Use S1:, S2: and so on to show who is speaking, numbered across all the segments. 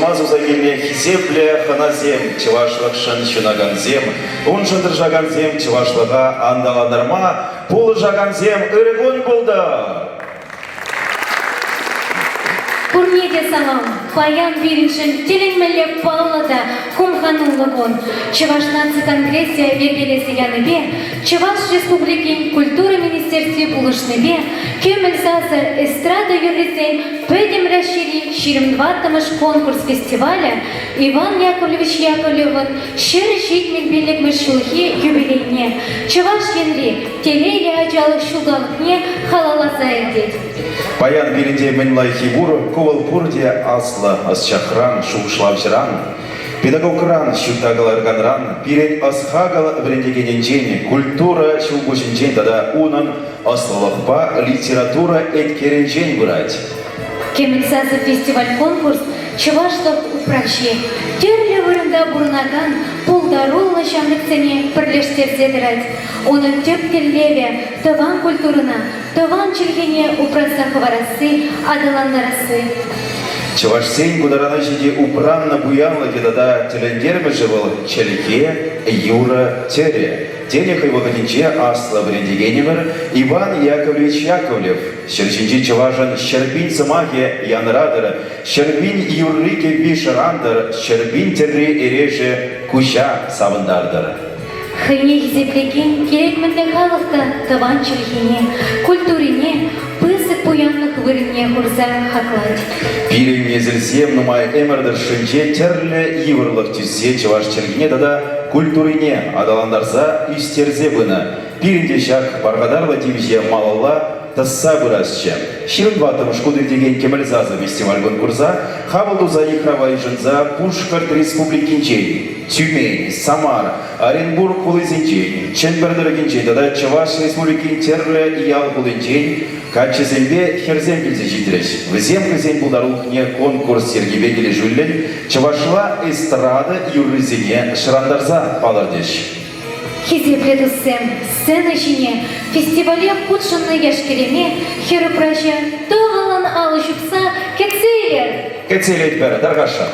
S1: Мазу загиле хизепле ханазем, чевашлах шан чунаганзем, он же держаганзем, чевашлага андаладарма, пул жаганзем ыргон булда.
S2: Пурнеде салам, паян бириншин, теленмеле паллада, кумхануллагон, Чеваш наци конгрессе вербелеси яныбе, Чеваш республикин культура министерстве булышныбе, Кемельзазы эстрада юрлисен, пөдем расшири ширимдваттамыш конкурс фестиваля Иван Яковлевич Яковлевын шыр житмек белекмеш шулхи юбилейне, Чеваш енри, телейле ажалық шулдалықне халаласа әдет.
S1: Паян биринде менлай хибур, ковал пурде асла, асчахран, шумшлавжран, педагогран, щутагаларганран, пирен асхагала врендегененжене, культура шулгушенжен, тада унан аслалахпа литература эткеренжен брать.
S2: Кемельзазы фестиваль-конкурс Чевашлық упращи. Терлі вырында бурнаган пулдарулы шамліксене бірлештерзедірать. Оның төп теллеве, тыван культурына, тыван чергене упраса хварасы, адаландарасы.
S1: Чавашсен кударана жиде упранна буянла дедада телендерме живал челике Юра Тере. Телеха его годинче асла брендигенемер Иван Яковлевич Яковлев. Щерчинчи чаважан Щербин самахе Ян Радер, Щербин Юррике Вишарандер, Щербин терри эреже Куща Савандардер.
S2: Хыйне зеплеген керек мінді халықта таван чілхене, культурине, пысык буянлық вырыне хурза хаклать.
S1: Пирен езілсем нумай эмердер шынче терлі еврлық түзсе чаваш чергіне дада культурине адаландарса үстерзе бұны. Пиренде шақ барғадарлы тивже малалла тасса бұрасчы. Ширын батым шкуды деген кемелзазы фестиваль конкурса хабылдуза ихравай жынза Пушкарт республикинчей. Тюмень, Самара, Оренбург кулызинчей, Ченбердергинчей, дада Чаваш республикин терлі иял кулынчей, качезембе херзем келзе житреш. Візем хызен бұлдарулықне конкурс сергебегелі жүллен, Чавашла эстрада юррызине шырандарза палардеш.
S2: Хизепле дуссем, сцена жине, фестивале худшынны яшкереме, херупража, тоғалан алы жүпса, кетсейлер.
S1: Кетсейлер бәрі, дарғаша.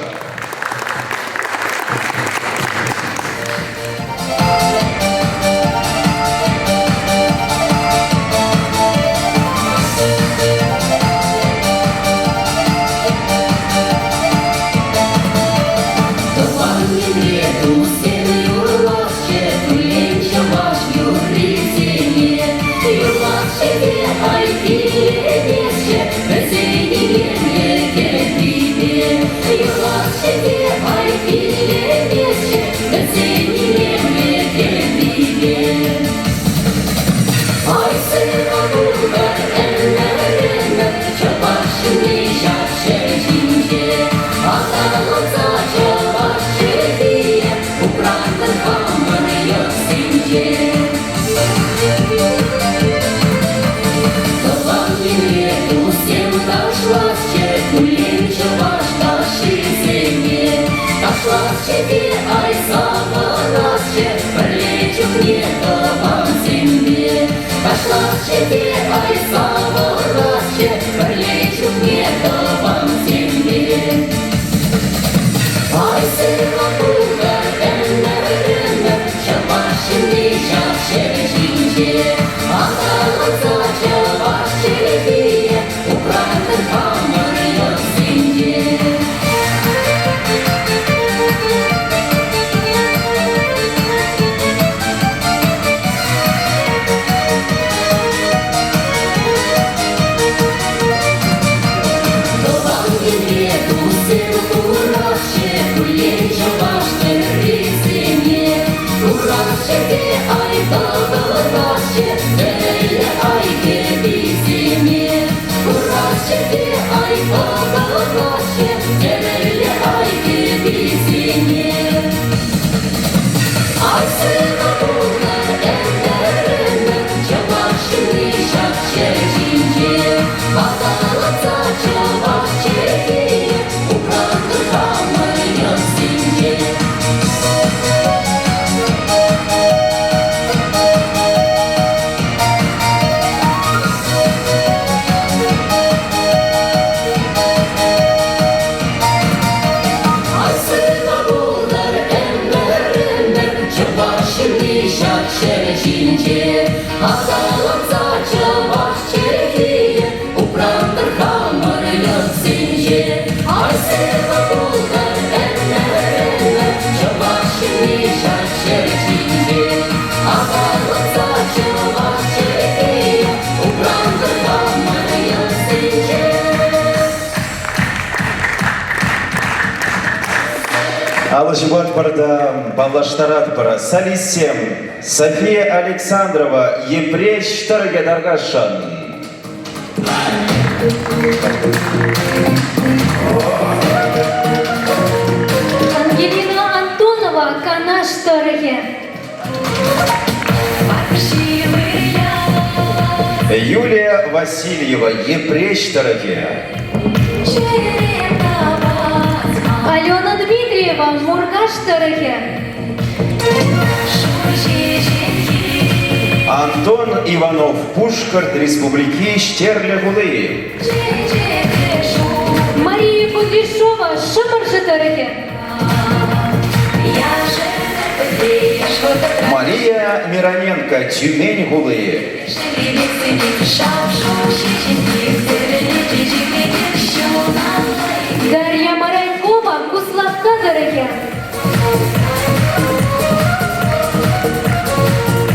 S1: Алжибат пардам, балаштарат пара, салисем, София Александрова, епрещ тарге даргашан.
S2: Ангелина Антонова, канаш тарге.
S1: Юлия Васильева, епрещ тарге.
S2: Алена Дмитриева, Мургаш тарге.
S1: Антон Иванов, Пушкарт республики Штерле-Гулы.
S2: Мария Пугли марши дороги.
S1: Мария Мироненко, Тюмень Гулы.
S2: Дарья Маранькова, Куславка дороги.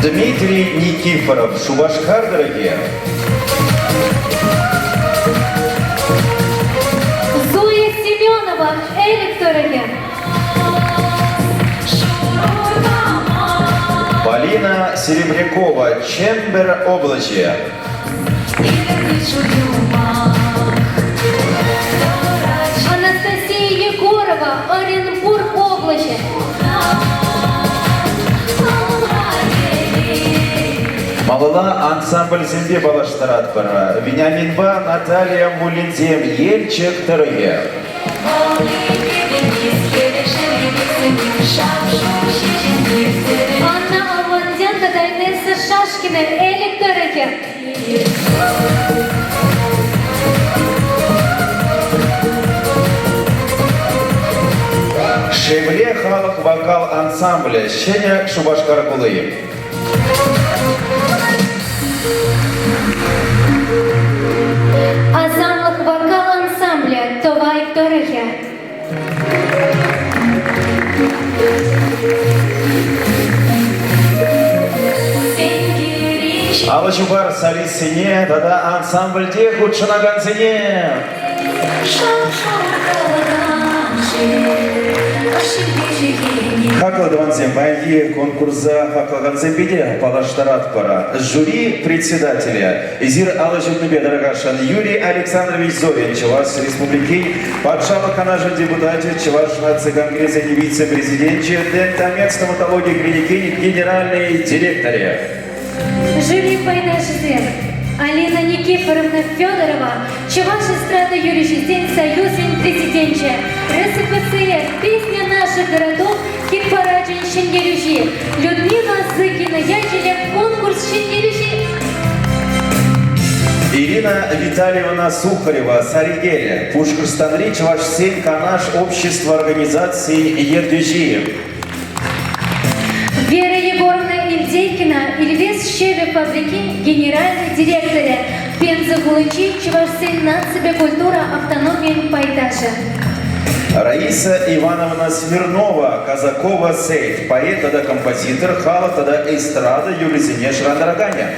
S1: Дмитрий Никифоров, Шубашкар, дорогие.
S2: Зоя Семенова, Элик дороги.
S1: Полина Серебрякова, Чембер Облачье.
S2: Анастасия Егорова, Оренбург облачье.
S1: Малала ансамбль земле балаштарат пара. Вениаминба Наталья Мулинзем, Ельчик, дорогие.
S2: Анна Аванденко, Дайнесса Шашкина, Элик дороги.
S1: Шевле халық вокал ансамбля, Щеня Шубашкар Гулы.
S2: Азамлық вокал ансамбля, Товай дороги.
S1: Алачубар солистине, тада ансамбль де худшанаганцене. Хакладыванцем байги конкурса Хаклаганцемпеде Палаштарат пара. Жюри председателя Изир Алачубныбе Дарагашан Юрий Александрович Зорин, Чуваш Республики, Падшава Канажа депутате, Чуваш нации Конгресса вице-президенте, Дентамет стоматологии клиники, генеральный директоре.
S2: Жюри Пайнашизе, Алина Никифоровна Федорова, Чуваш эстрада Юрий День, Союзин президенте, РСФСР, песня наших городов, хит-парад Шенгелюжи, Людмила Зыкина, Ячеля, конкурс Шенгелюжи.
S1: Ирина Витальевна Сухарева, Саригеля, Пушкарстанри, Чуваш 7, Канаш, Общество организации Ердюжи.
S2: Вера Егоровна Ильдейкина, Ильвес Щеве фабрики, генеральный директор, Пенза Гулычи, Чувашсей нация, культура, автономия, Пайдаша.
S1: Раиса Ивановна Смирнова, Казакова Сейф, поэт, тогда композитор, хала, тогда эстрада, Юлизине Шрандараганя.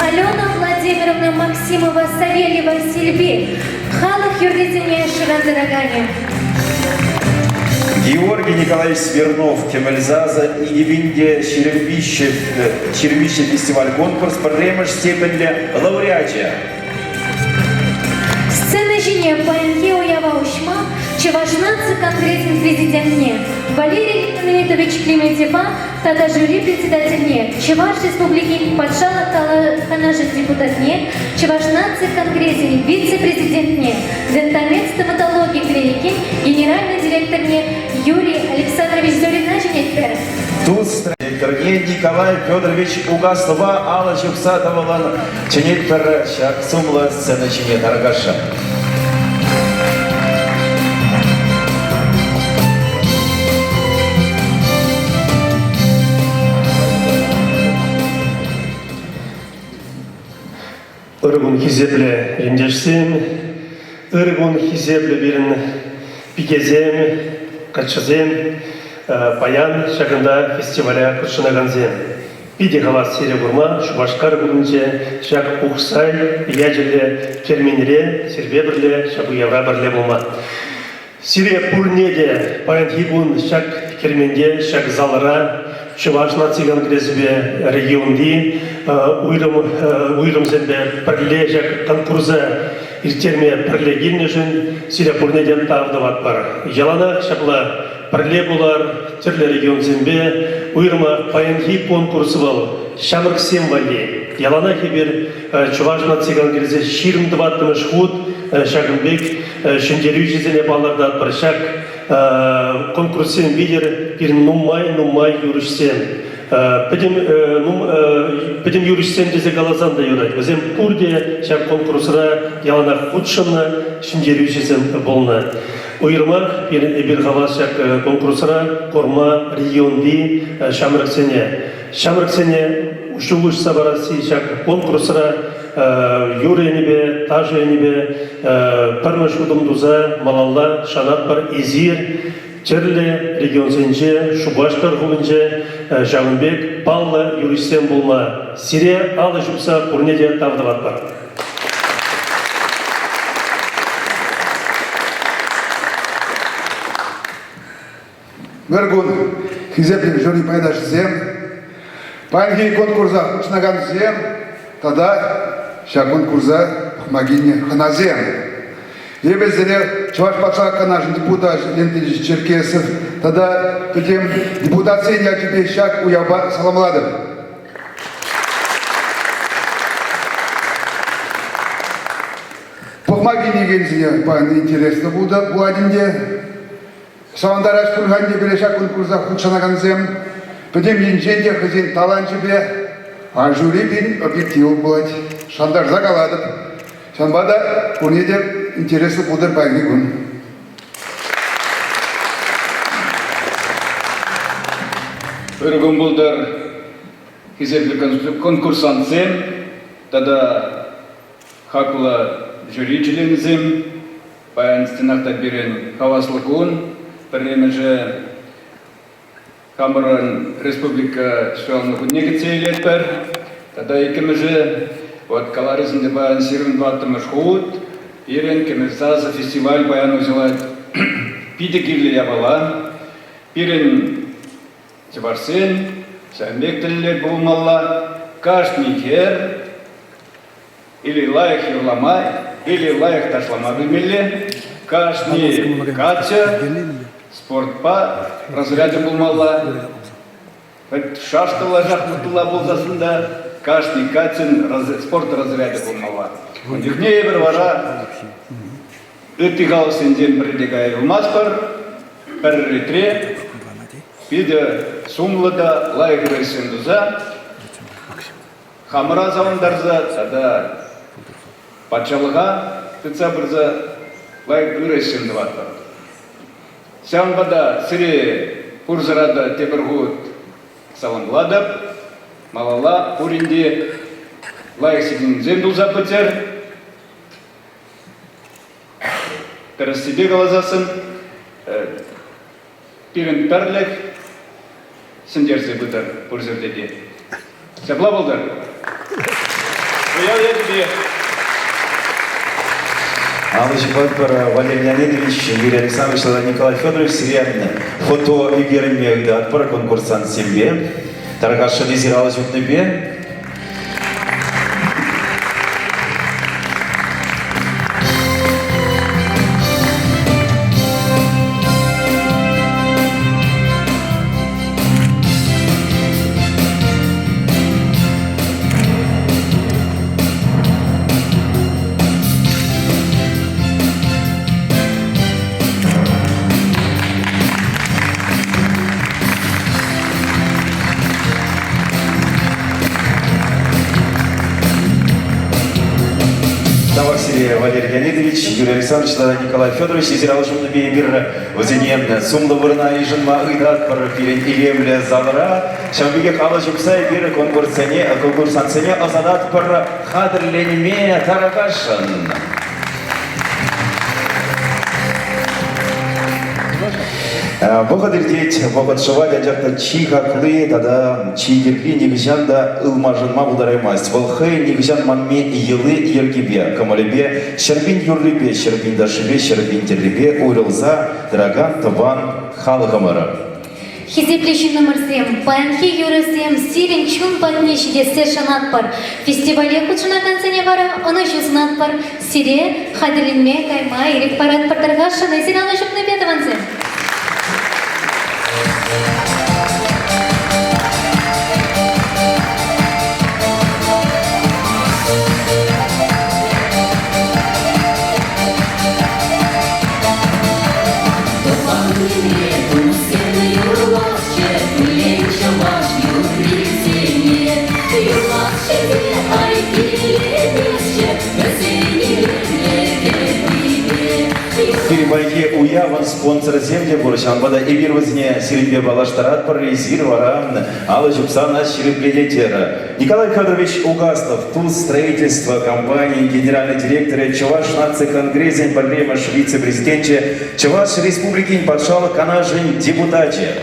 S2: Алена Владимировна Максимова Савельева Сильби, халах Юлизине Шрандараганя.
S1: Георгий Николаевич Смирнов, Кемельзаза и Невинде Черемище фестиваль конкурс, премаж степень лауреатия.
S2: Сцена жене Паенке Уява Ушма, Чевашнацы конкретный президент не, Валерий Леонидович Клементьева, тогда жюри председатель не, Чеваш республики Падшала Канажа депутат не, Чевашнацы конкретный вице-президент не, Дентамет стоматологии клиники, генеральный директор не, Юрий Александрович Зорина Женетпер.
S1: Тут не Николай Федорович Угаслова, Алла Чуксатова, Ченетпер, Шак Сумла, сцена Ченет Аргаша.
S3: Ыргун хизепле емдешсем, ыргун хизепле бирин пикезем, качызем, паян шагында фестиваля кушынаганзем. Пиде халас сере гурма, Шубашкар гурнче, шаг ухсай, яжеле, керменере, сербебрле, шагу еврабрле булма. Сире пурнеде, паян хибун, шаг керменде, шаг залыра, Чуваш нации конгрессбе регионди уйрым зембе прилежек конкурса иртерме прилегильнежин сире пурнеден тавдават бар. Ялана шабла приле булар терле регион зембе уйрыма паянхи конкурсы был шамрк символи. Ялана хибер Чуваш нации конгрессе ширм дваттымыш худ шагымбек шендерю жезене баларда баршак конкурсен видер bir numay юрышсен. Педем юришсен дезе галазан да юрать. Өзем пурде шак конкурсра ялана худшына шиндерюшесен болна. Уйырмак bir хавас шак конкурсра корма регионди шамрыксене. Шамрыксене ушулуш сабараси шак конкурсра юренебе, таженебе, пармашудым дуза, малалла, шанат бар изир, Черле регион сенже, Шубаштар хулынже, Жамбек, Балла, юристен болма. Сирия алы жупса пурнеде тавдават бар.
S4: Мергун, хизеплен жюри пайдаш зем, панги конкурса учнаган зем, тогда ша конкурса магине ханазем. Ебезере чуваш паша канаш депутат Лентич Черкесов, тогда тем депутация я тебе шаг уяба саламладов. Помогите гензия, пан интересно будет буадинде. Савандараш Курганде Белешак конкурса худшанаганзем, потом енженде хазин таланчебе, а жюри бин объектив будет. Шандар загаладов. Шанбада унедер интересно будет байгигун.
S5: Өргөн булдар хизепле конкурсантсем, тогда хакула жюри члензем, баян стенахта бирен хаваслыкун, Премеже Камерон Республика Швелна Худнеге Цейлетпер, тогда и кемеже вот Каларизм де Баян Сирвин Ваттамаш Худ, Ирен Кемерса за фестиваль Баян узелает Пиде Кирли Ябала, Ирен Чебарсен, Саймбек Теллер Булмалла, Кашни Хер, или Лаях Юрламай, или Лаях Ташлама Бимилле, Кашни Катя, спортпа разряды булмалла. Шашты лажак мутула болзасында, Кашни Катин спорт разряды булмалла. Дихнее бір вара, үтті галасынден бірдегі ұлмаспар, бір ретре, биде сумлыда лайық рейсендуза, хамыра завындарза, сада патшалыға, тыца бірза лайық рейсендуватыр. Сямбада сире пурзарада тебіргут саламладып, малала пуринде лайық сидин зендуза пытер, перестебе галазасын, пирин перлек, сендерзе бытыр пурзердеде. Сапла болдар. Уял я тебе.
S1: Алыш Бакпар, Валерий Леонидович, Юрий Александрович, Николай Федорович, Сириан, фото Игерми, отпор конкурсант Сембе, Таргаша Лизирала Зютнебе. Валерий Леонидович, Юрий Александрович, Николай Федорович, Изирал Жумнабей Бир, Вазинен, Сумла Вырна и Жинма Ыдат, Парапирин Илемля Залара, Шамбиге Хала Жумсай Бир, конкурсантсене, Азанат Пар Хадр Лениме Таракашан. Богадырдеть, богатшевали, аджакта чиха клы, тогда чигерли, нигжанда, илмажынма булдараймасть. Волхы, нигжан манме, елы, ергебе, камалебе, щербин юрлебе, щербин дашебе, щербин терлебе, урилза, драган, табан, халыгамара.
S2: Хизеплещин номер 7. Паянхи юресем сирен чун патнешиде сешанат пар. Фестивале кучуна концене бара, он еще знат пар. Сире, хадилинме, кайма, ирик парад партаргаша, найсинана шупны бедаванзе.
S6: Юрий
S1: Яки уяван спонсор земли буршан бада эбир возне сирбе балаштарат парализир варам ала жупса наш ширипледетера. Николай Федорович Угастов, туз строительства компании, генеральный директор Чуваш нации конгрессен проблема вице-президенте Чуваш республики подшала канажень депутате.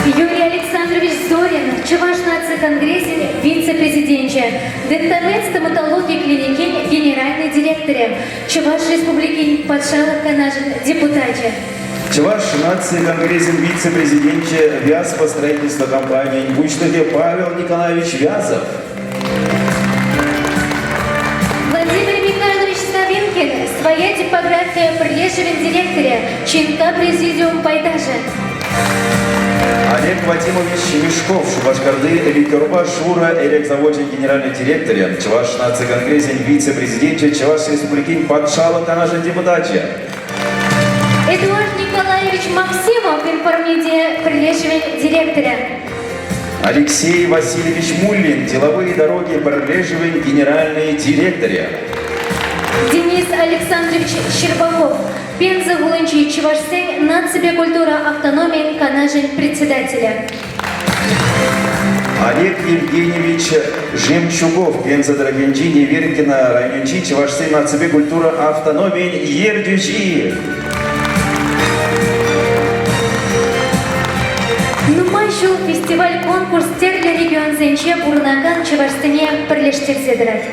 S2: Юрий Александрович Зорин, Чуваш нации конгрессен вице-президенте, Дентамент стоматологии клиники генеральный директор, Чуваш республики подшала канажень депутате.
S1: Чуваш нации конгрессен вице-президенте Вяз по строительству компании Бучтаге Павел Николаевич Вязов.
S2: Владимир Михайлович Савинкин, своя типография прилежевен директоре, Чинка президиум Пайдажа.
S1: Олег Вадимович Мешков, Шубашкарды, Эликорба Шура, электроводчик генеральный директор, Чуваш нации конгрессен вице-президенте Чуваш республики подшала канажен депутате.
S2: Эдуард Николаевич Максимов, информидия прилежевен директора.
S1: Алексей Васильевич Муллин, деловые дороги Прилежевен, генеральный директор.
S2: Денис Александрович Щербаков, Пенза Гулынчи Чувашсен, нация культура автономии канажен председателя.
S1: Олег Евгеньевич Жемчугов, Пенза Драгенджи, Неверкина, Райончи, Чувашсен, нация культура автономии Ердюжи.
S2: Нумайшу фестиваль-конкурс Терле регион Зенче Бурнаган Чувашстане прилештерседрать.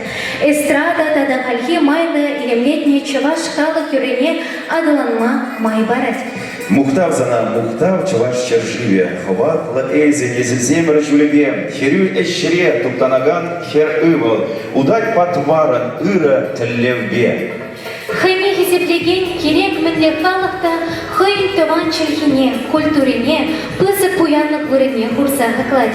S2: Эстрада тада хальхи майлы елемлетний Чуваш халық юрене адаланма май барать.
S1: Мухтав зана Мухтав Чуваш Черживе, Хватла Эйзе, Незельземер Жулебе, Херю Эщере, Туптанаган Хер Ивал, Удать Патваран, Ира Телевбе.
S2: Хайне хизеплеген керек мінлер халықта хайн тован челхине, культурине, пысы пуянлық вырыне хурса хақлад.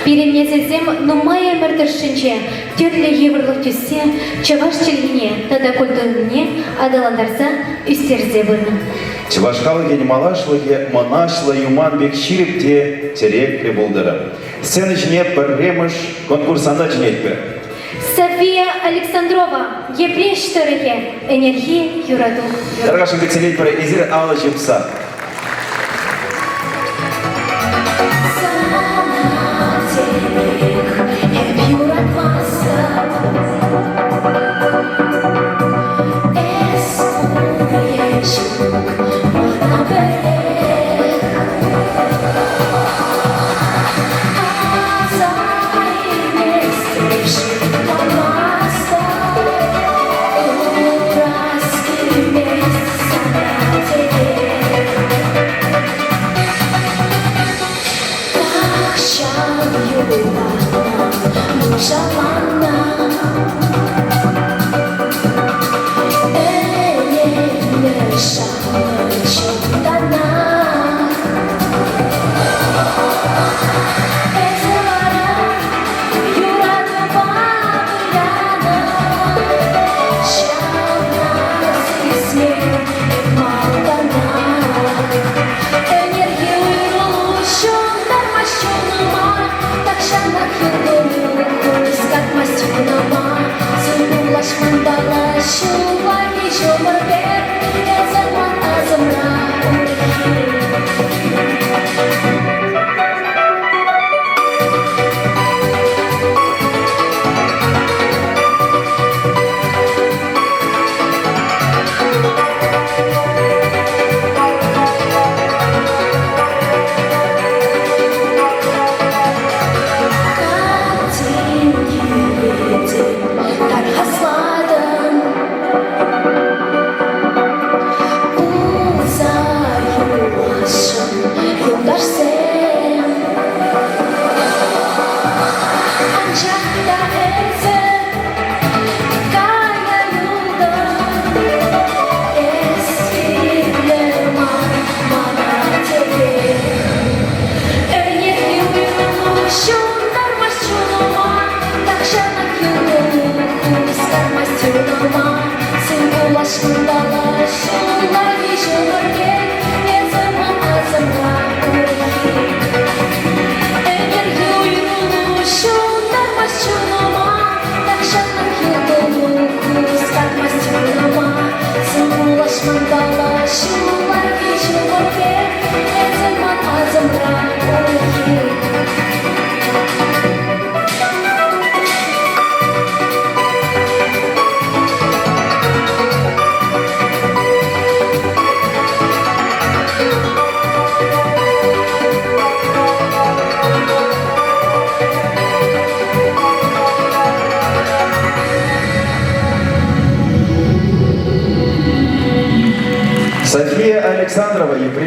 S2: Перемне зезем нумая мәрдіршінче, терлі еврлық түссе, Чуваш челхине, тада культурине, адаландарса үстерзе бұрны.
S1: Чуваш халыген малашлыге, монашлы юманбек ширипте терек болдыры. Сцена жіне бір ремыш конкурсанда жінетпі.
S2: София Александрова, Епреш Торехе, энергия юраду.
S1: Дорогашын кецелет бір изір алы жіпса.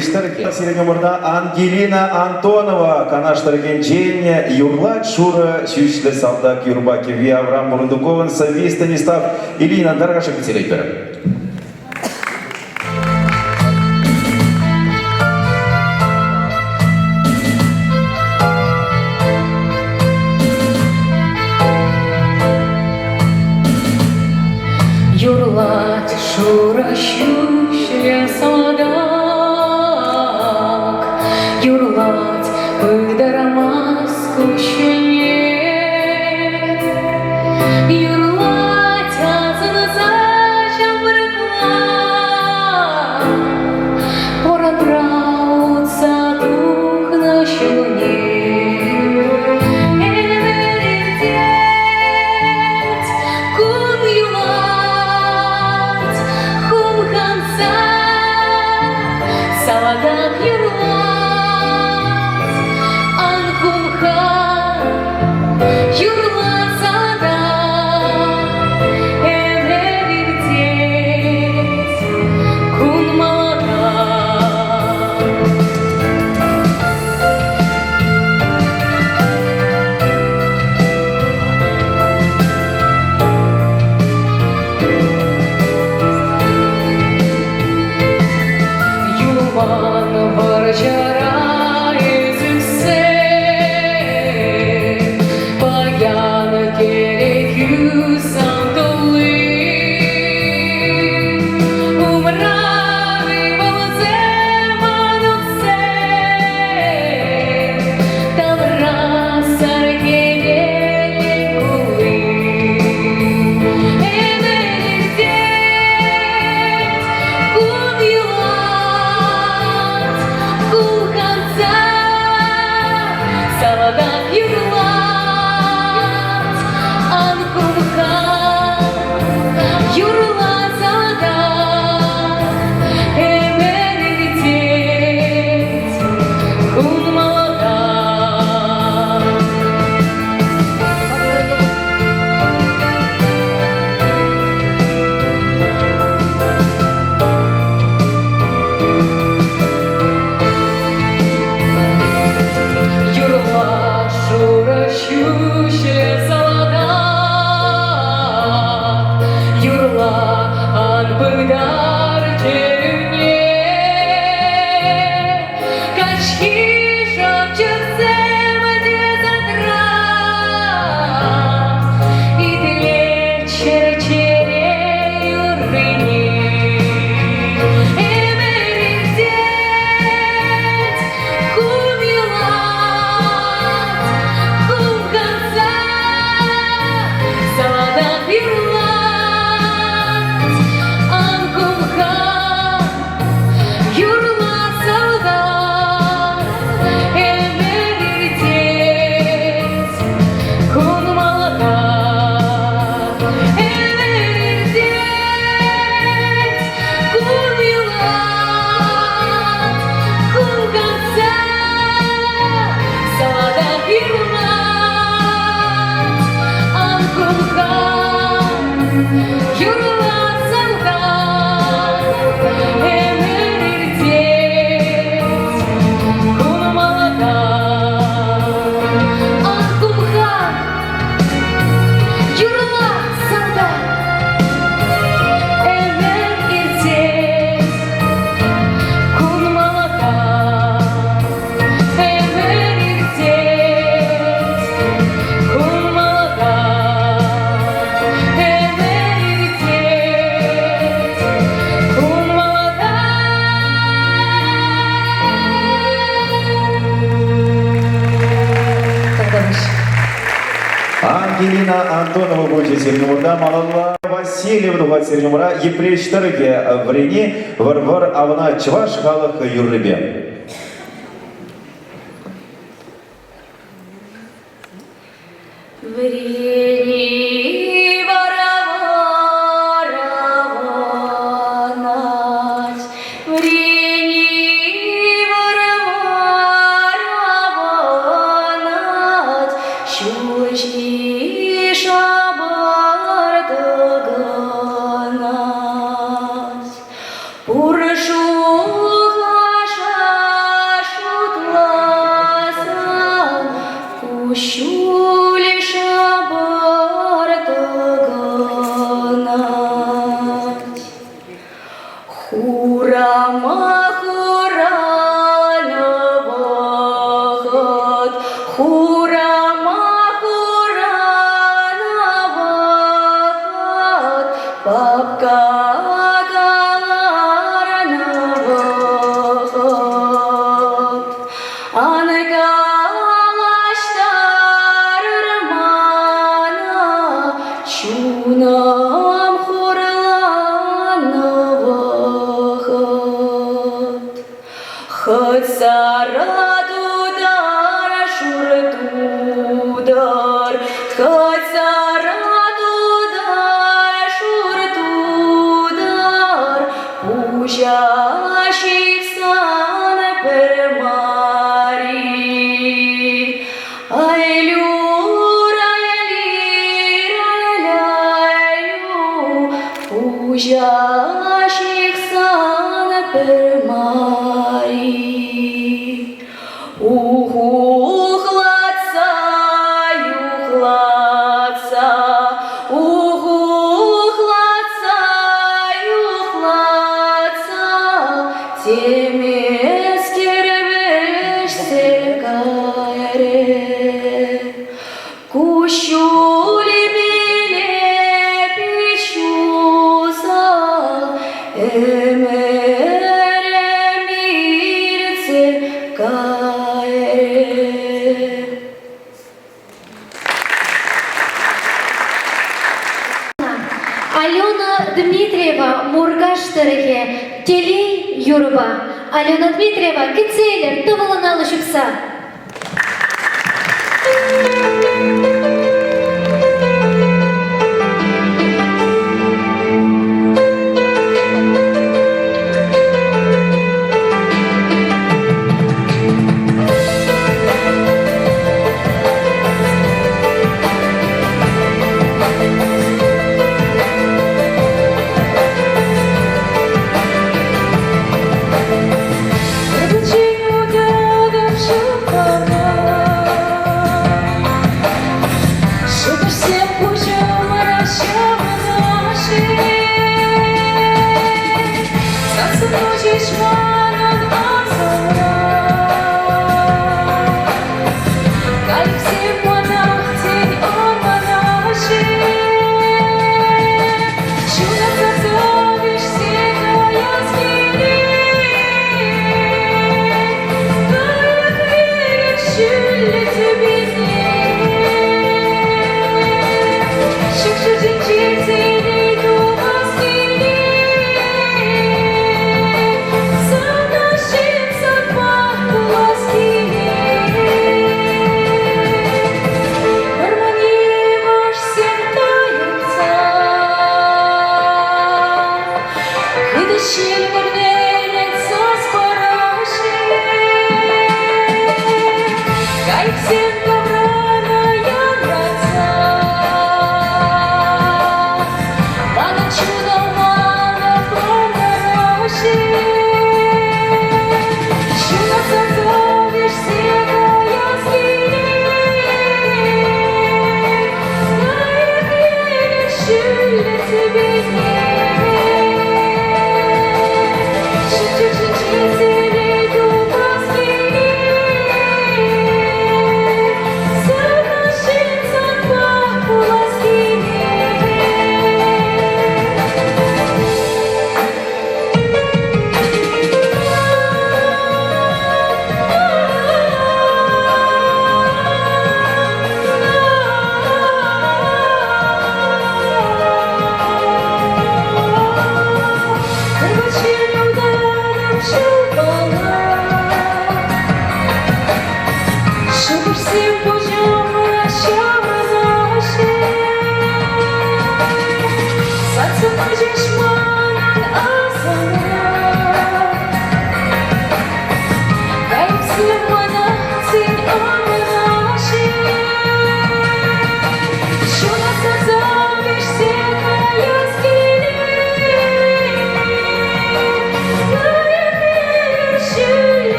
S1: Еврештарке. Среднемурда Ангелина Антонова. Канаштарген Дженне. Юрлат Шура. Шюшле Салдак Юрбаки. Ви Авраам Бурундукован. Сави Станислав. Илина Даргаша Кицелейпер.
S6: Юрлать Шура щущля солодак, юрлать выдарама скущенет, юрлать азына зачем брыкла, пора трауться дух на щелне. Саладак юрлат, анкумха, юрлат саладак, эвертеть, кун молодак. Юлман барчара ezilse, bayan gerek yüzden dolu. Umravi balzeman ukse, davra sar gelek kuli. Emelit kun yulat, kulkansa, saladak yulat, ankumka, yulat saladak, emelitet, kun maladak. Юрлат Шура щущля солодак, юрлат анбыдар келюне, качки шапчыксем дезатра, итле черчере юрыне. Эмеритет, кум юлат, кум канса, саладак юрлат, анкумха, юрлат саладак, эмеритет, кун молодак. Эмеритет, кум юлат, кум канса, саладак юрлат, анкумха, юрлат саладак, эмеритет, кун молодак. Анкумха, юрлат саладак, эмеритет, кун молодак. Эмеритет, кун молодак. Эмеритет, кун молодак. Тогда выше.
S1: Ангелина Антонова будет Среднемурда. Малалла Васильев дугат Среднемура. Еврештарке врени варвар авна чваш халах юрребе.
S6: Врени варавараванать, врени варавараванать, щучни шабардыганать. Пуршу хаша лишь обордогонать. Хурама, хуранавахат, хурама, хуранавахат, папка галарнавахат. Ангалаштар рмана, чунам хурланавахат. Хоть сарат удар, шурт удар, хоть сарат удар, шурт удар, пущащих сан пермари. Айлюр, айлир, айляйлю, пущащих сан пермари. Ухлаца, юхлаца, ухлаца, юхлаца, темес кервеш секаре. Кущули биле печуза, эмеремирце каэре.
S2: Алена Дмитриева Мургаштырыге Телей Юрба. Алена Дмитриева Кицелер Тывылына Лышыкса.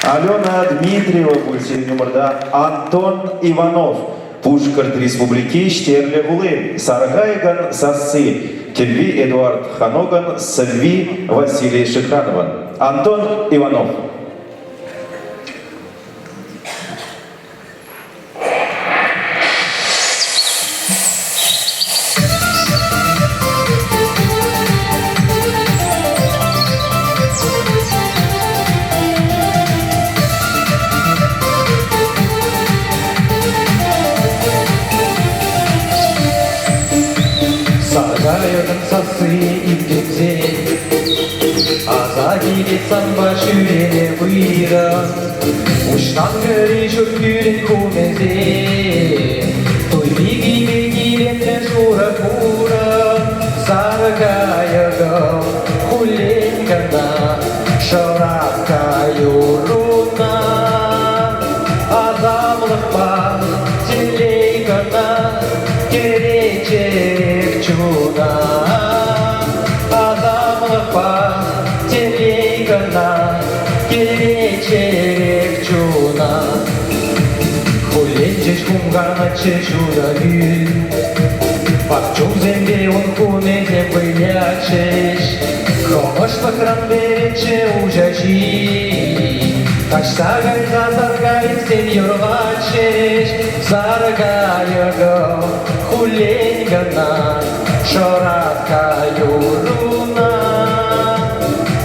S1: Алена Дмитриева пульсер юморда Антон Иванов. Пушкарт республики Штерле Гулы. Саргайган Сасы. Кельви Эдуард Ханоган. Сальви Василий Шиханован. Антон Иванов.
S7: Саргайыгын сасы иптексе, аза келетсан башүрене бұйра, ұштан көрі шөпкүрін көмезе, той бигиге келемді сура пура, саргайыгын хуленгана, шыраққа юруна, азамлық бар, телейгана, келечек чуна, адамлық бар, телейгана, келечек чуна. Хуленчеш кумгана чешуна гүн, пакчук зембе он кумезем былячеш, комышлық ран берече ужачи, таштагай зазаргай сен юргачеш, саргайыгым хуленгана, шыраққа юруна,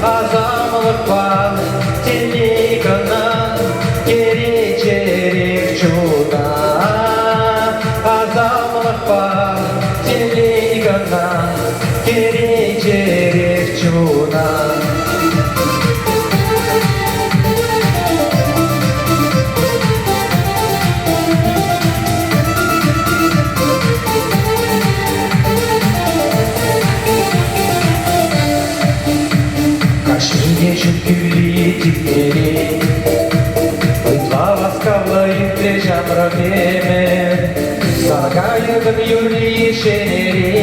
S7: азамлық бар, телейгана, келечек чуна, азамлық бар, телейгана, келечек чуна. Кашмире жүккүлі типтері, ұйтла васкавлайын прежамрық емен, саргайығын юрли ешенері,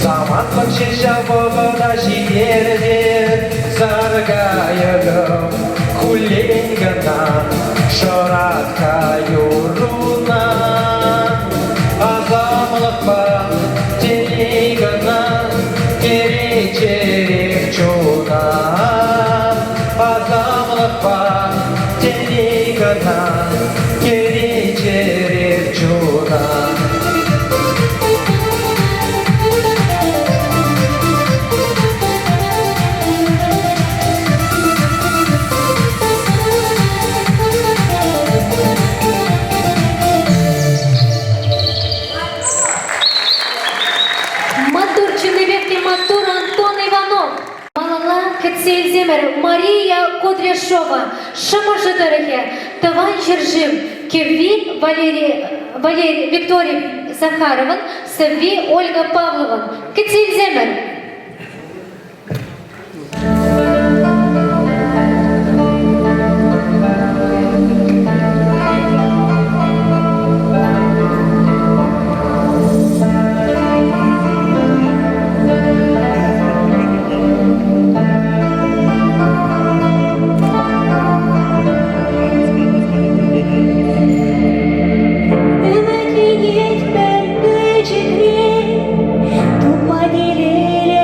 S7: заманлық шешабығына жиерден, саргайығым хуленгана, шыраққа юруна, азамлық бар, телейгана, келечек чуна, азамлық бар, телейгана, келечек чуна.
S2: Матур Ченевек и Матур Антон Иванов. Малала Кацельземер Мария Кудряшова. Шамашатарахе Таван Жержим. Кеви Валерий Виктория Захарован. Сави Ольга Павлован. Кацельземер.
S6: Ümitli git ben gecikli, tupma dileyle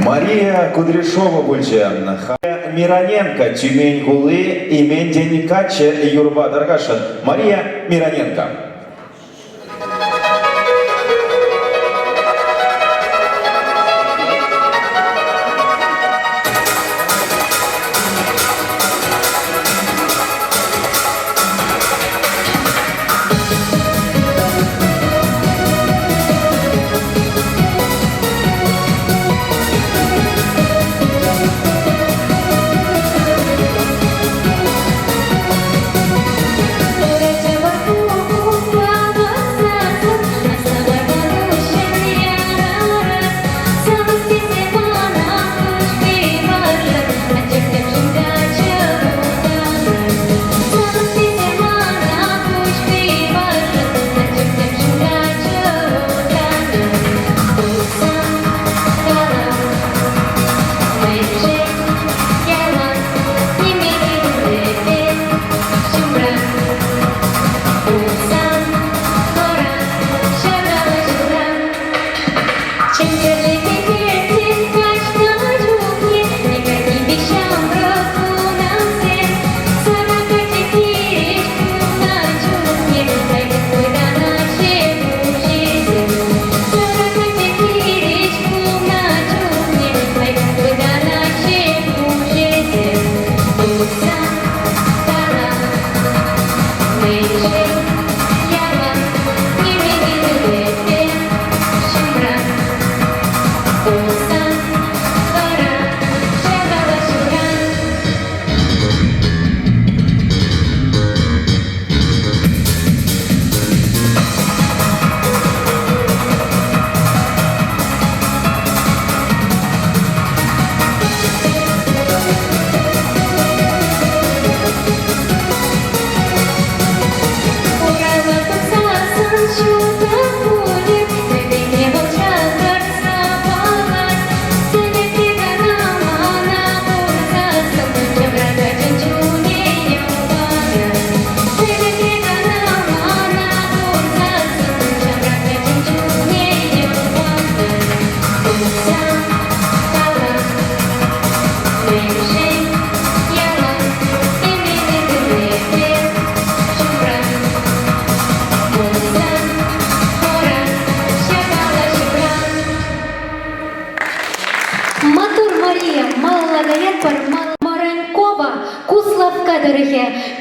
S1: Мария Кудряшова больше. Мироненко, Тюмень Гулы, имен день Кача, Юрба Даргашин. Мария Мироненко.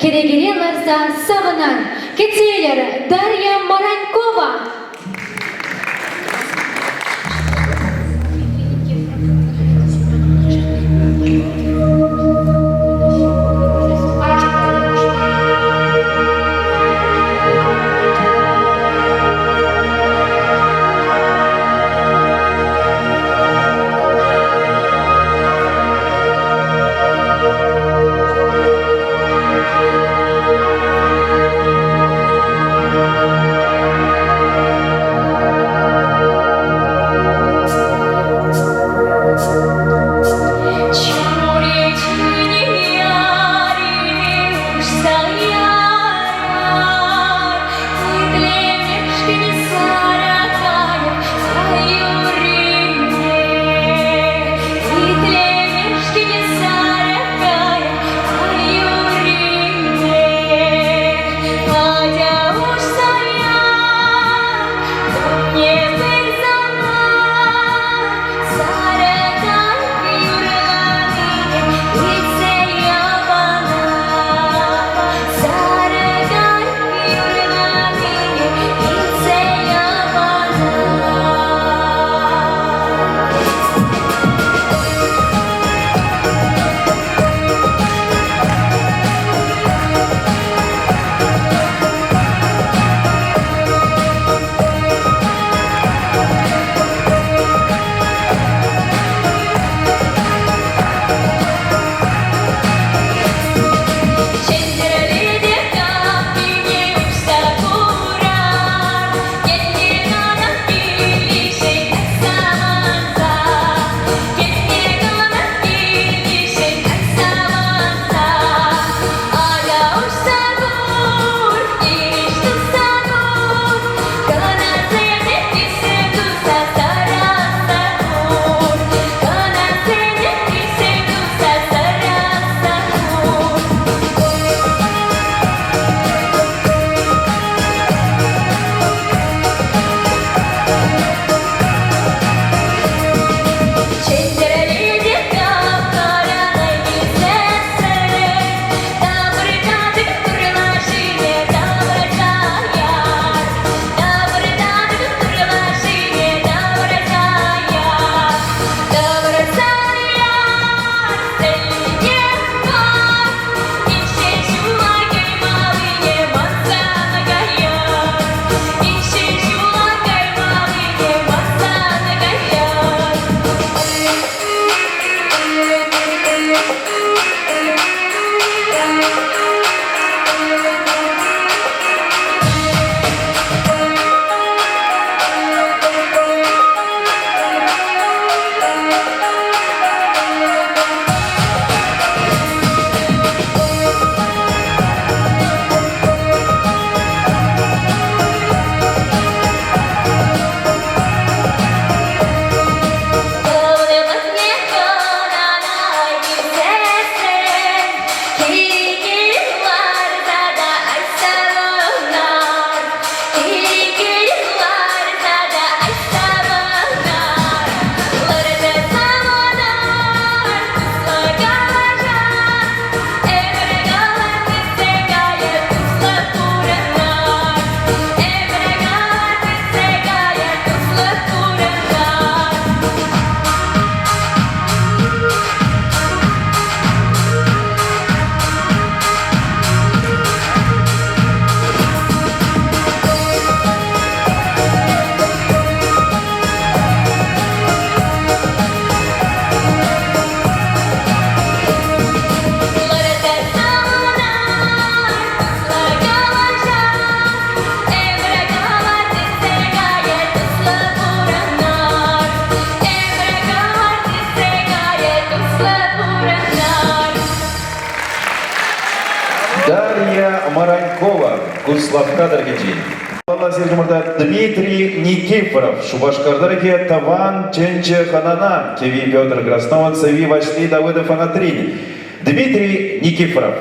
S2: Керегере ларса савынар. Кетселер Дарья Маранькова.
S1: Кулакова, Куславка Даргеджин. Дмитрий Никифоров, Шубашкардарге Таван Ченче Ханана, Кеви Петр Краснован, Сави Вачли Давыдов Анатрин. Дмитрий Никифоров.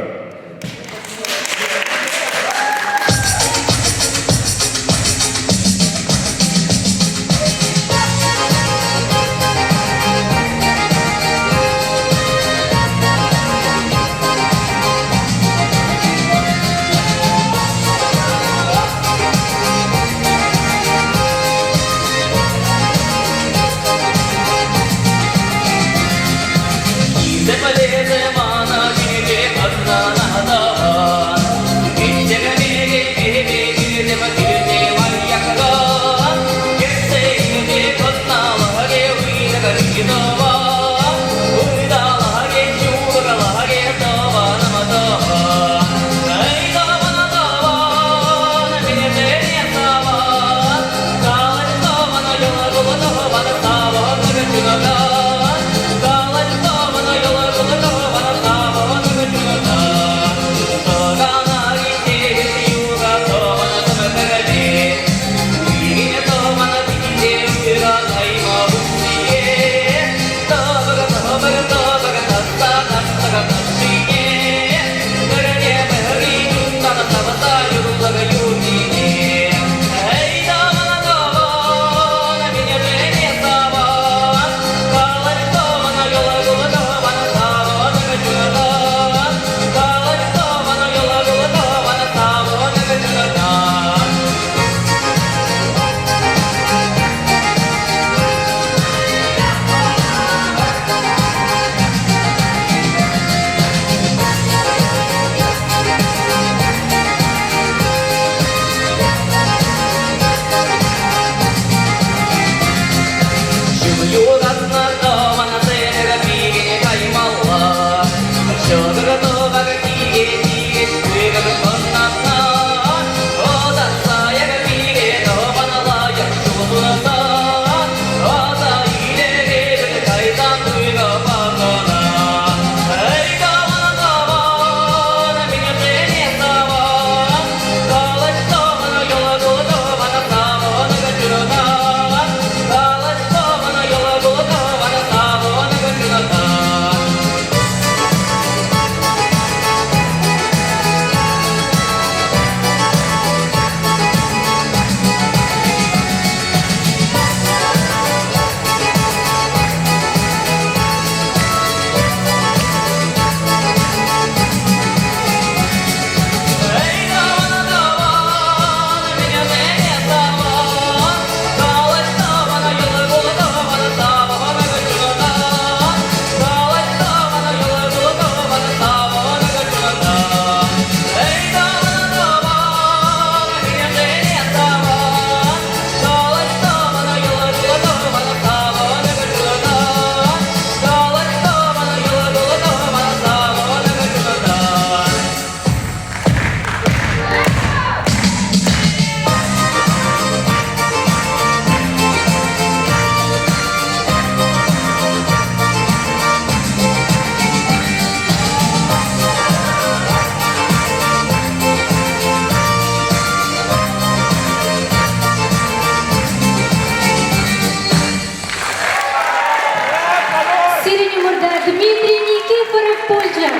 S2: Дмитрий Никифоров, Польша.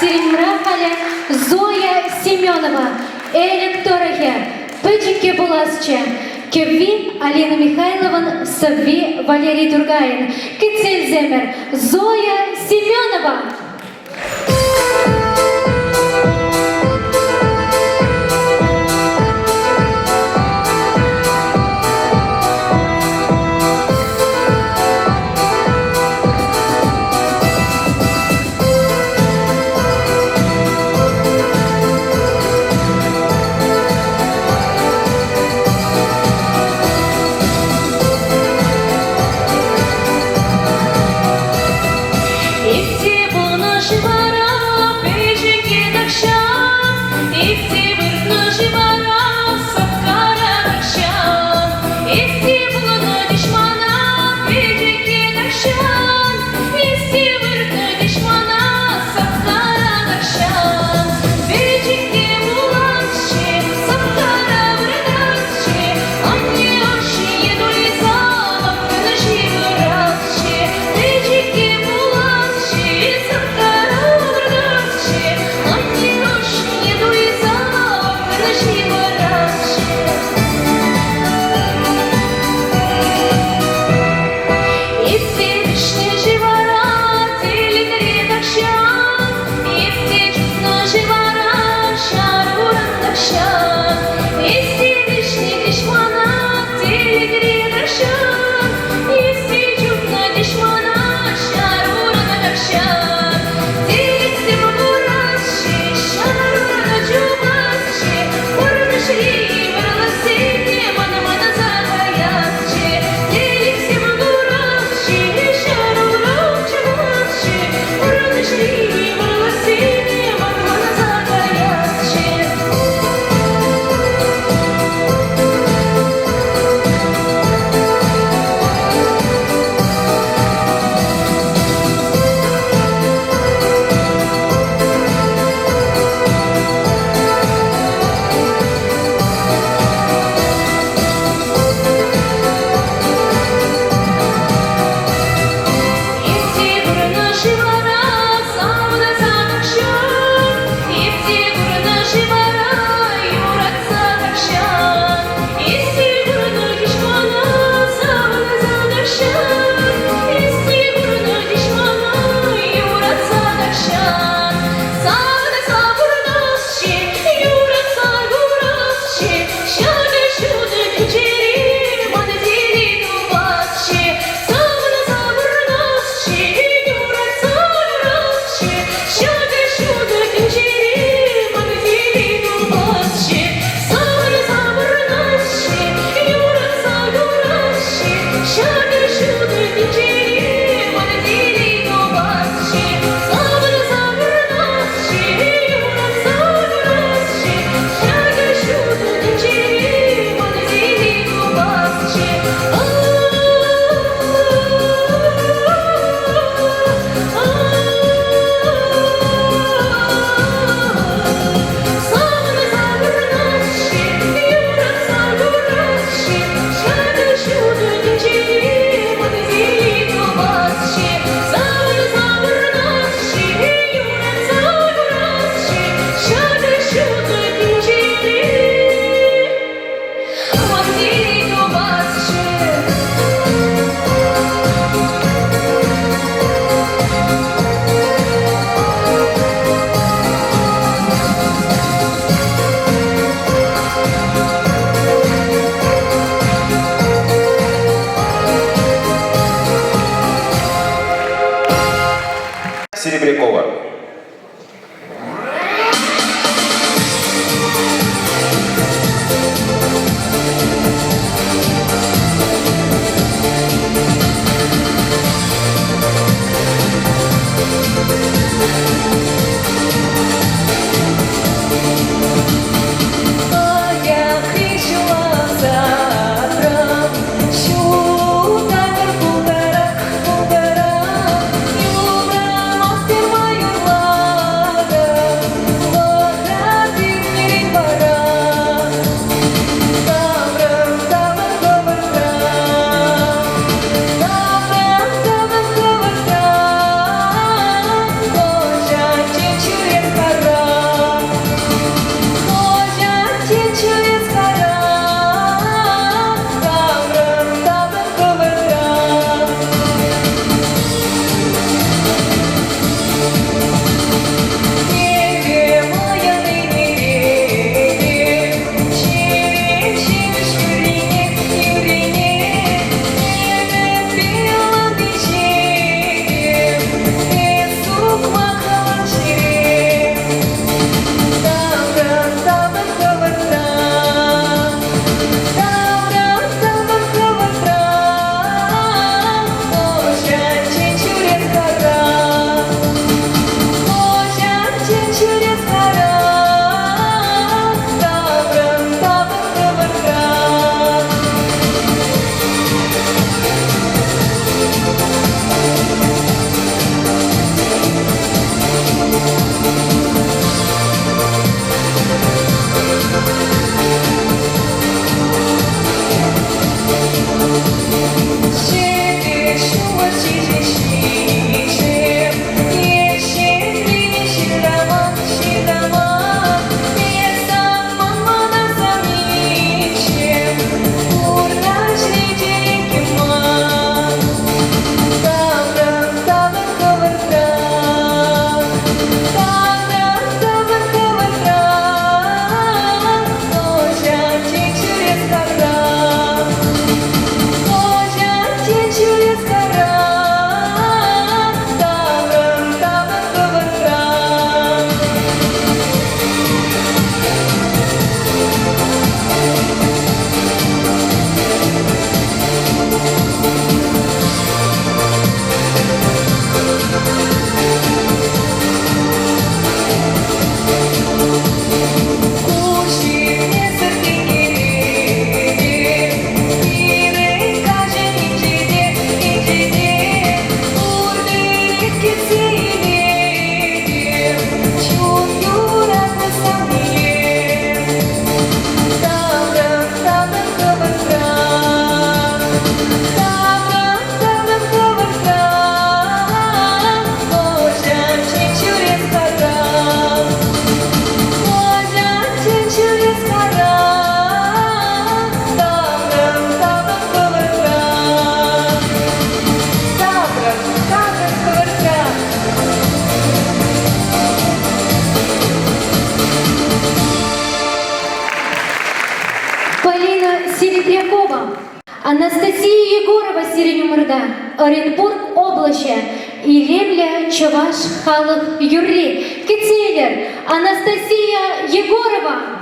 S2: Сиреньмрахаля Зоя Семенова, Электорахе, Пычике Буласче, Кевви Алина Михайловна, Савви Валерий Тургаин, Кицельземер, Зоя Семенова.
S6: И все
S2: Арина Серебрякова, Анастасия Егорова Сиренюмырда, Оренбург облаще, Илемля Чуваш Халық Юрли, Кицелер, Анастасия Егорова.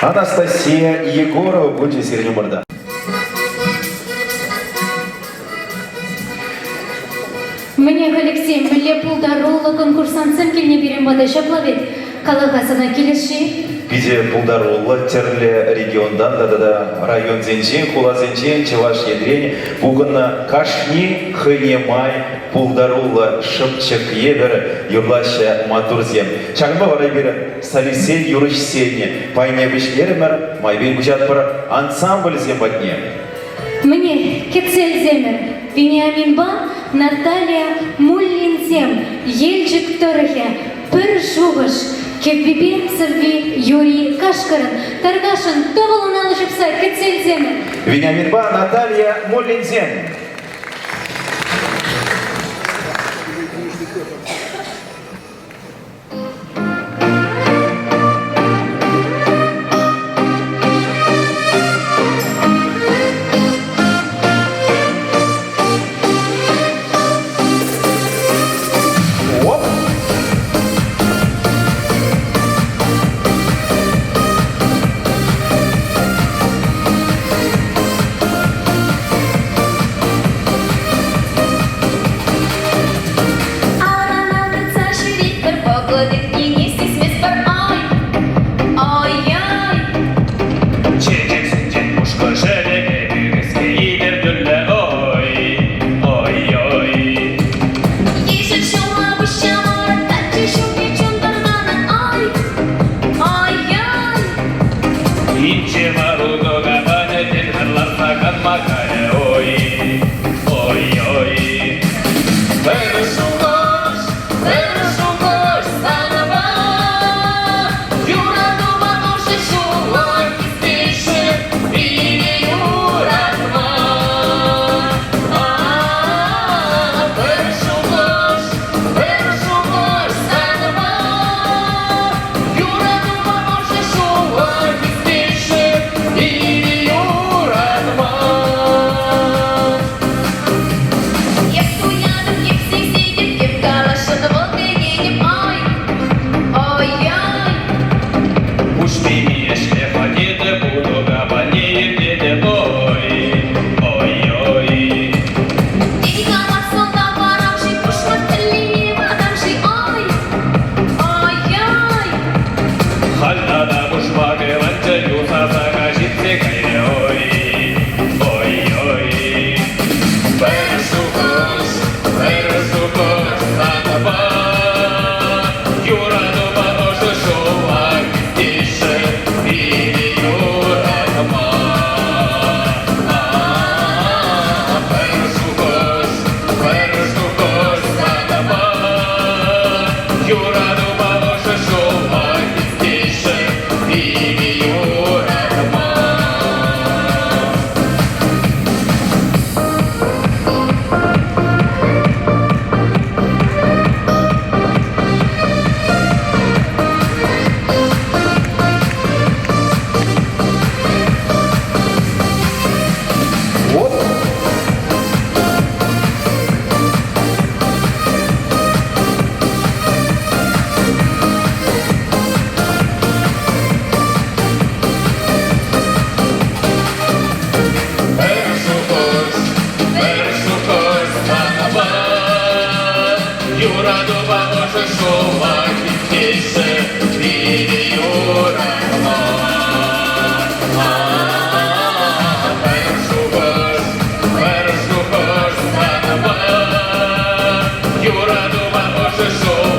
S1: Анастасия Егорова, Гунча Сиренюмырда.
S2: Мне Алексей Милле Пулдарулы конкурсантсым келне берем бада шаплавет. Калағасына келеші.
S1: Биде Пулдарулы терле региондан да район зенчен, хула зенчен, чеваш едрень, бугынна кашни, хынемай, Пулдарулы шыпчык ебер, юрлаша матурзем. Чагынба барай бері Салисен юрыш сенне, пайне бішкерімір, майбен күжат бір ансамбль зембатне.
S2: Мне Кецель Земер, Вениаминба, Наталья Муллинзем, Ельчик Торохе, Пыр Жугыш, Кепбибен Сырви Юрий Кашкарын, Таргашин, Товалын алышыпса Кецель Земер.
S1: Вениаминба Наталья Муллинзем.
S8: Юраду бабуша шоу, тише, и Юрадма.
S1: Вот.
S8: Юраду бабуша шоу, тише, и Юрадма. Юраду бабуша шоу,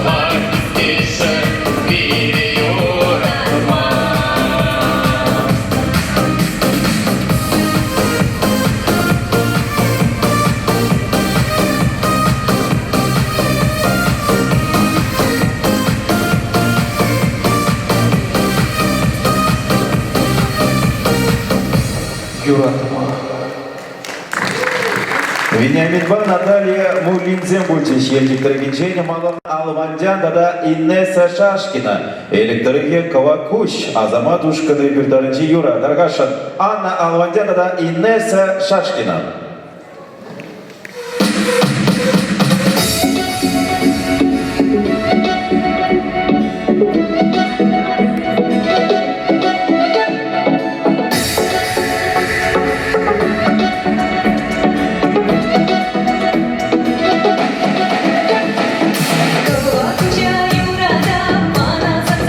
S8: тише, и Юрадма.
S1: Вениаминбан Наталья Мулинзем Бульчич, Елдикторгенчейна Малан Алвандян, дада Инесса Шашкина, Электрге Кавакуш, Азаматушка Дребердарчи Юра, Даргашан, Анна Алвандян, дада Инесса Шашкина.
S6: Юрада,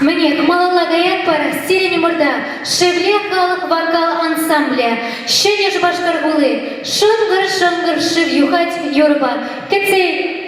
S2: Мне малала гаят пара сирени мурда, шевле халық вокал ансамбле, шенеш башкаргулы, шонгыр шив юхать юрба, кецей.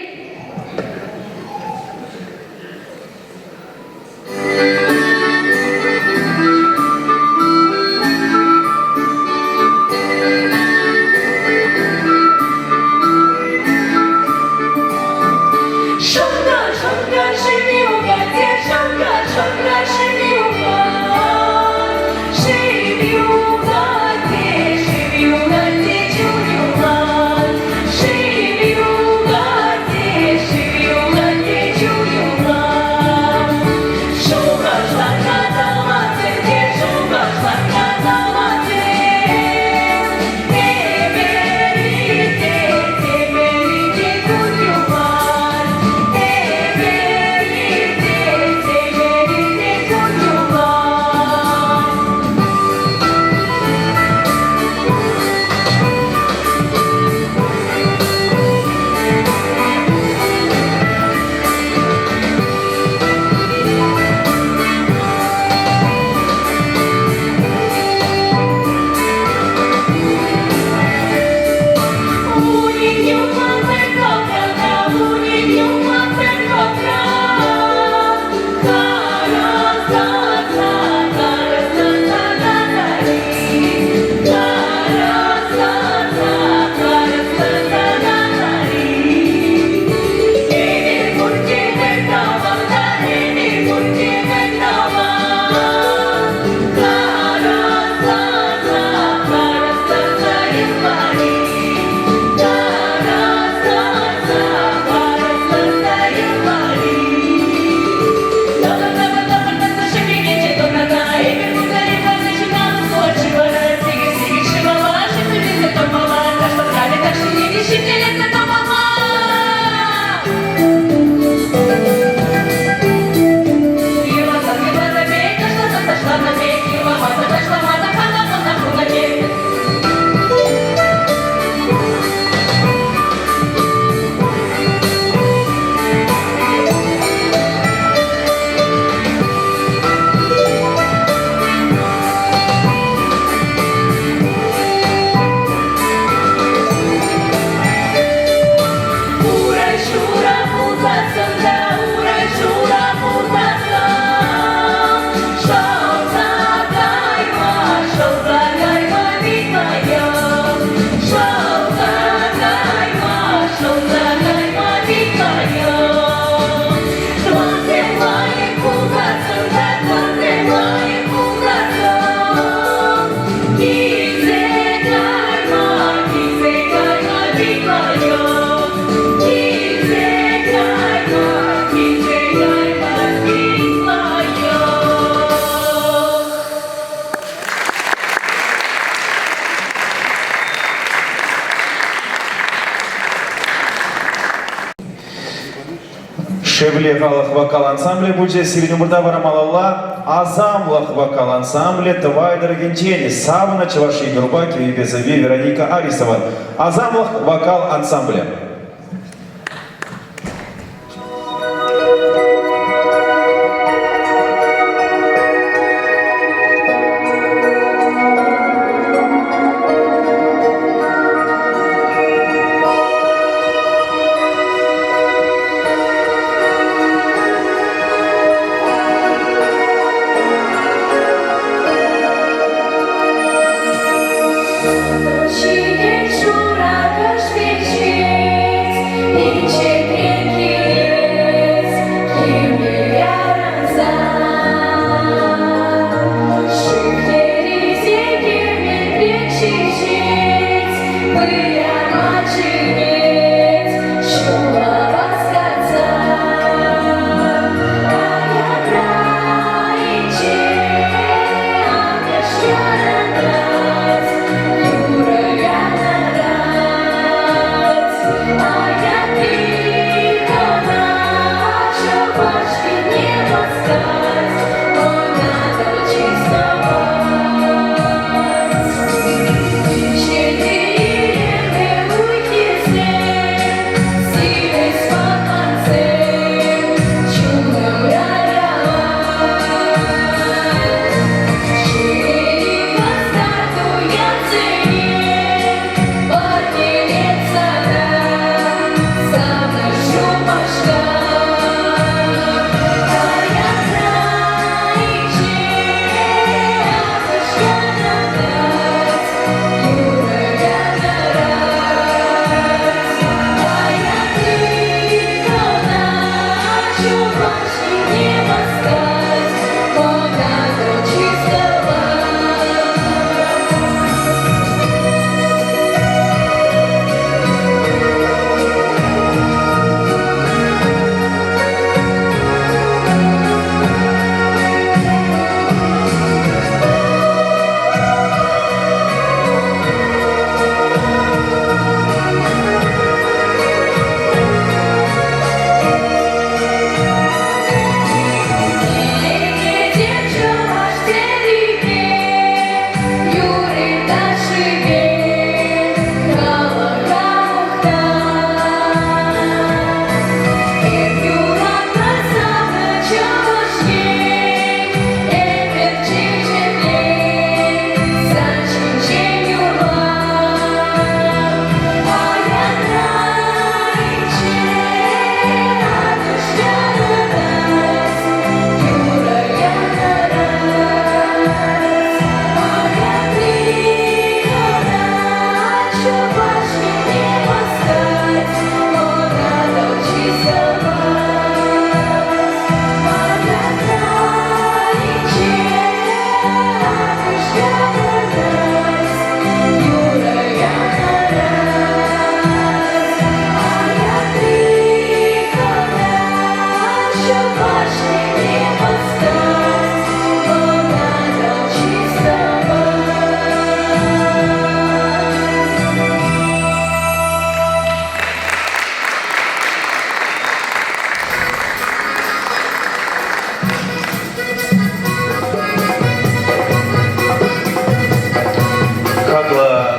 S1: Шевле халық вокал ансамбле бүлже сиренумырда варамалала азамлах вокал ансамбле Твайдер Генчени Савна Чаваши Дурбаки и Безави Вероника Арисова. Азамлах вокал ансамбле.
S6: Шура, кашвичи.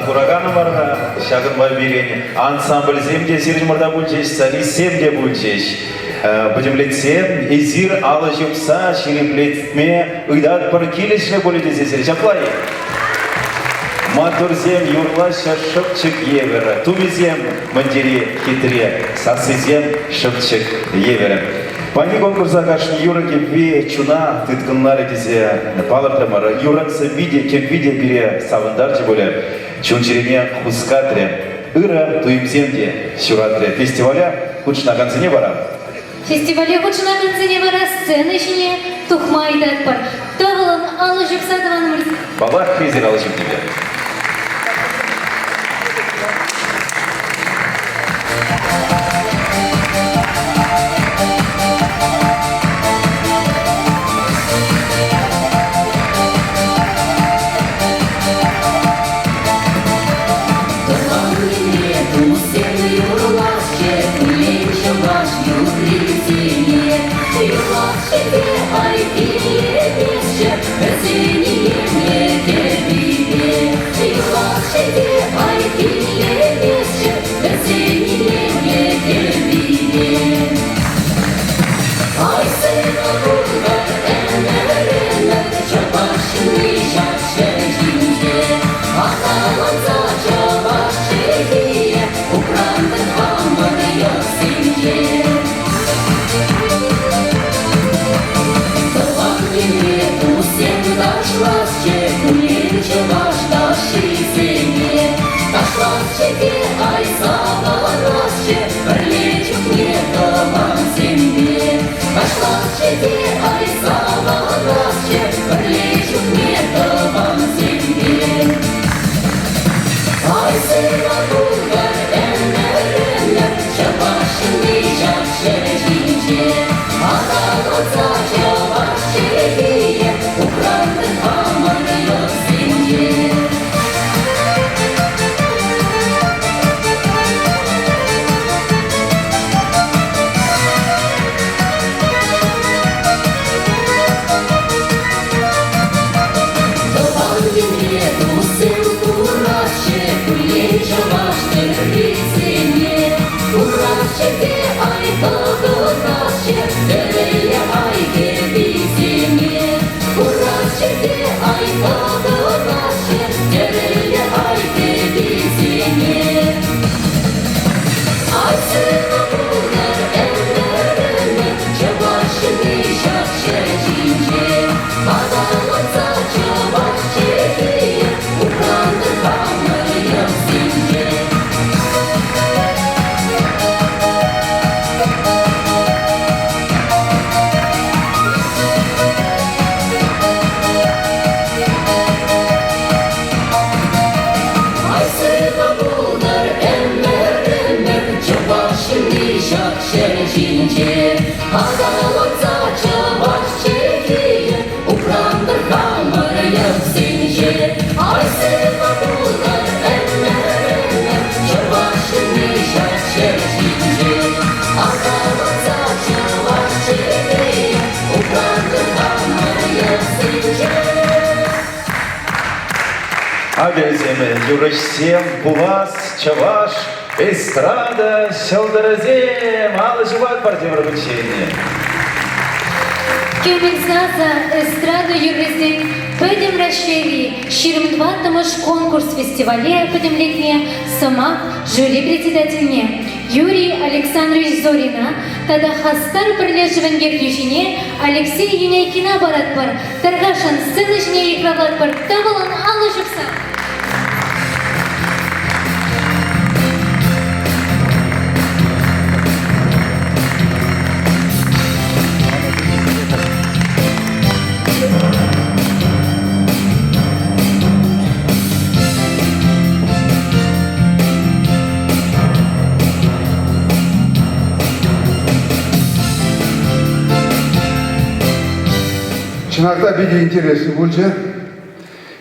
S1: Курагана барға, шағын бай берен, ансамбль земде сиржмырда бүлчеш, солисемде бүлчеш. Будемлетсем, эзир алы жымса, шереплетме, ыйдат бір келешілі бөлетесесер. Жаплай. Матурзем юрлаша шыпчык евері, тумезем мандире хитре, сарсызем шыпчык евері. Пани конкурса кашын юра кепве чуна тыткынлары дезе палыртымары, юрансы виде кепвиде бире савындар жебөлі, чунчерене хускатре, ыра туимземде сюратре фестиваля худшна концене бара.
S2: Фестивале худшна концене бара сцена ішіне тухма айтат бар. Тоғылын алы жүксадыван мұрс.
S1: Бабах хезер алышып тебе. Агельземен, юрышсем, булас, чаваш, эстрада, шалдаразем, алы жыват партия вручения.
S2: Кемексаза эстрада юрисден пөдем расшири, ширм 2 конкурс фестивале пөдемлетне сама жюри председательне Юрий Александрович Зорина, тада хастар бірлешівен гердюшіне Алексей Юнайкина барат бар, таргашан сценышне играват бар, тавылын алы жыпса.
S4: Чынакта биде интересы бульче,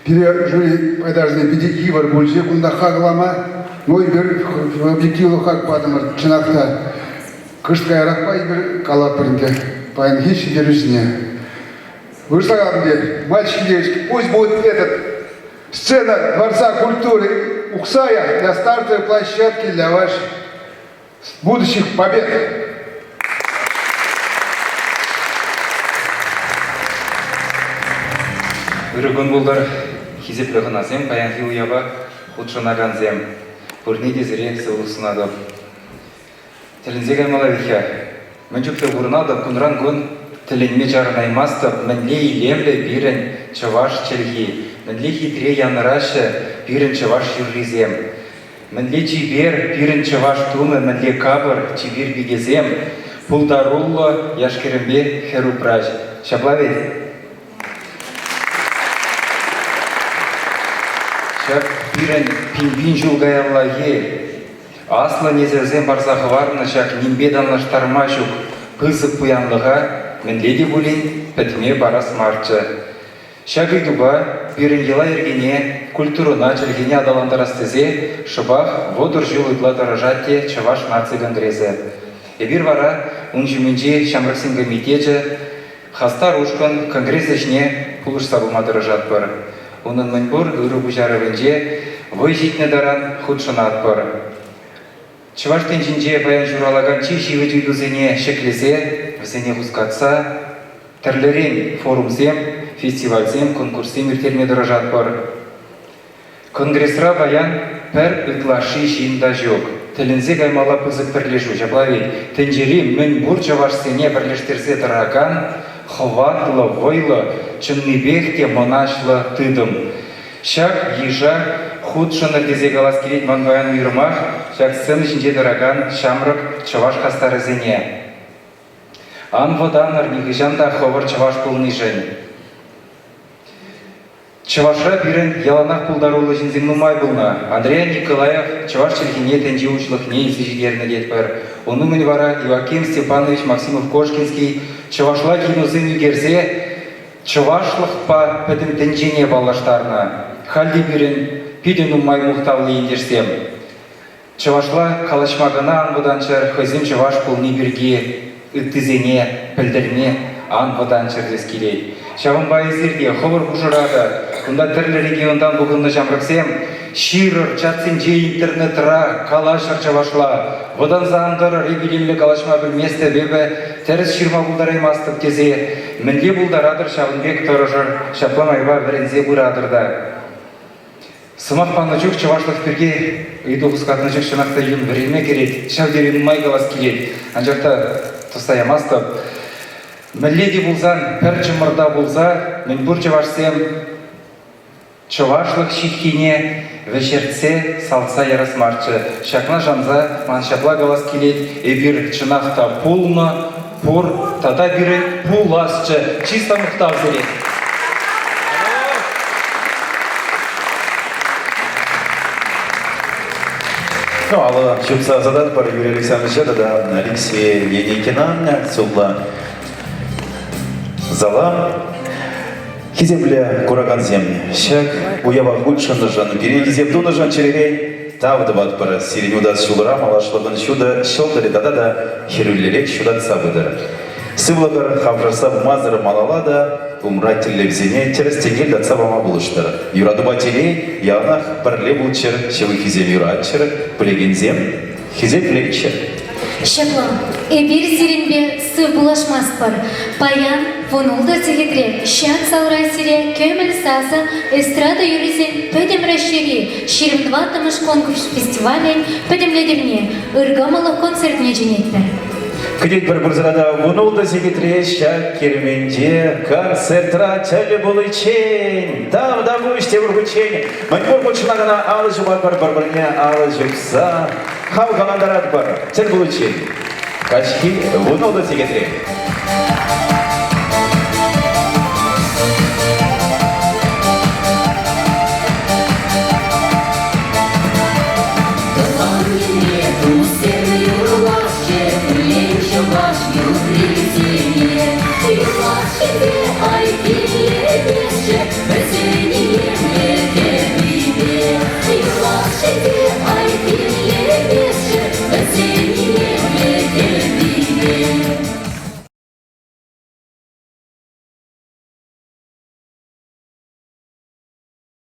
S4: биде жюри пайдажный биде ивар бульче, кунда хаглама, но и бир объективлы хак падымыр. Чынакта кышткай ракпай бир калапырынке, пайн хищи дерюсне. Вышлагам де, мальчики, девочки, пусть будет этот сцена Дворца культуры Уксая для стартовой площадки для ваших будущих побед.
S9: Үрігін бұлдар хизеплі ғынасем, баянхи уяба құтшынаған зем, көріне дезіре сылы сынады. Тілінзек аймала вихя, мен жүкті бұрынады күнран күн тілінме жарынаймастып, мінле илемлі бірін чываш челхи, мінле хитре янырашы бірін чываш юрризем, мінле чибер бірін чываш тумы, мінле кабыр чибер бігезем, пұлдарулы яшкерімбе херупраж. Шаплавет? Шак бірін пин-пин жылғаяллаге, аслы незерзен барзағы варны шак нимбеданлаштарма жүк пызып пуянлыға мінледе бұлін пәтіме барас марчы. Шак үйдуға бірін ела ергене культурына чілгене адаландарастызе шыбақ водыр жыл ұйтлатары жатте чываш наци конгресі. Эбір вара ұнжыменже шамрықсын комитеті хастар ұшқын конгресс ішіне пұлыш сабылмадыры жатпыр. Onun mecbur ürü bujarı vence vay jitne daran худшынат бар. Чываш тенчинже баян журалagан чи живы дүйдузене шеклесе, візене хускатса, тірлерен форумзем, фестивальзем, конкурсем иртерме дырыжат бар. Конгрессра баян пәр үтлаши жиында жоқ. Тілінзе гаймала пызык бірлешу жаблавет. Тенжери мэнбур чавашсене бірлештерзе дыраган, хватлы, войлы, чынныбехте монашлы тыдым. Шак ежа худшыны дезе галас келет манбаян уйрымах, шак сын ішінде дыраган шамрык чаваш хастары зене. Ан воданыр нигыжанда ховыр чаваш пулны жын. Чавашра бірін яланақ пулдарулы жінзім нумай бұлна. Андрея Николаев чаваш челгене тенжи учлық не излежидерні детпір. Оны мен вара Иваким Степанович Максимов Кошкинский чавашла кинозын үгерзе чавашлық па пәдім тенжене балаштарына. Халди бірін пиден нумай мұқтавлы ендерсем. Чавашла қалашмағына анбуданчар хызым чаваш пулны бірге үттізене, пілдірме анбуданчар дескелей. Шавын байызерде ховыр бұжырады. Күнда түрлі региондан бұғынды жамрықсем, ширыр, чатсенже интернетра, калашыр чавашла. Водан заңдыр ребелемлі калашма білместі бебі тәріс ширма бұлдараймастып тезе. Мінле бұлдарадыр Шавынбек тұрыжыр, шапламайба бірінзе бұрадырда. Сымақ паны жүк чавашлық бірге үйді құсқатыны жүк шынақта үйін бірілме керет, шавдерін май қалас келет. Анжақта тұстаямастып. Мінледе бұлзан, пәр жымырда бұлза, мен бұр чавашсем, чавашлық шиткене вечерце салса ярас марчы. Шакна жанза маншапла галас келет, эбір чынақта пулны, пур, тата бірі пуласчы, чисто мұқтав зерет.
S1: Ну, алы жүмса задат бар Юрий Александрович, да, Алексей Леникина, сулла зала. Хиземле кураган земли. Шак уява худшаны жан. Береги земдуны жан черерей. Тавды бат пара. Сиренюда шулыра малашлығын шуда шылдыры да херулерек шудан сабыдыр. Сывлығыр хавжаса мазыры малалада умрат телевизине терестегел да цабама булыштыр. Юраду батилей явнах парле булчыр, шевы хизем юратчыр, плегензем хизем плечер.
S2: Шапла, эбир сиренбе сы булашмас бар. Паян, вунулда тегедре, шак салра сире, көміл сазы, эстрада юризен, пөдем расшири, 22-тымыш конкурс фестивалей, пөдем ледерне, ыргамалы концертне женетті.
S1: Кедет бір зырада вунулда тегедре, шак керменде, концертра тәлі болы чен, да бұште бұрғычен, мәнбор бұчынағына алы жұбат бар-біріне алы жүкса, хау қаландарат бар, тәл болы чен. Качки вунулда тегедре.
S6: Ваш юридине, и ваш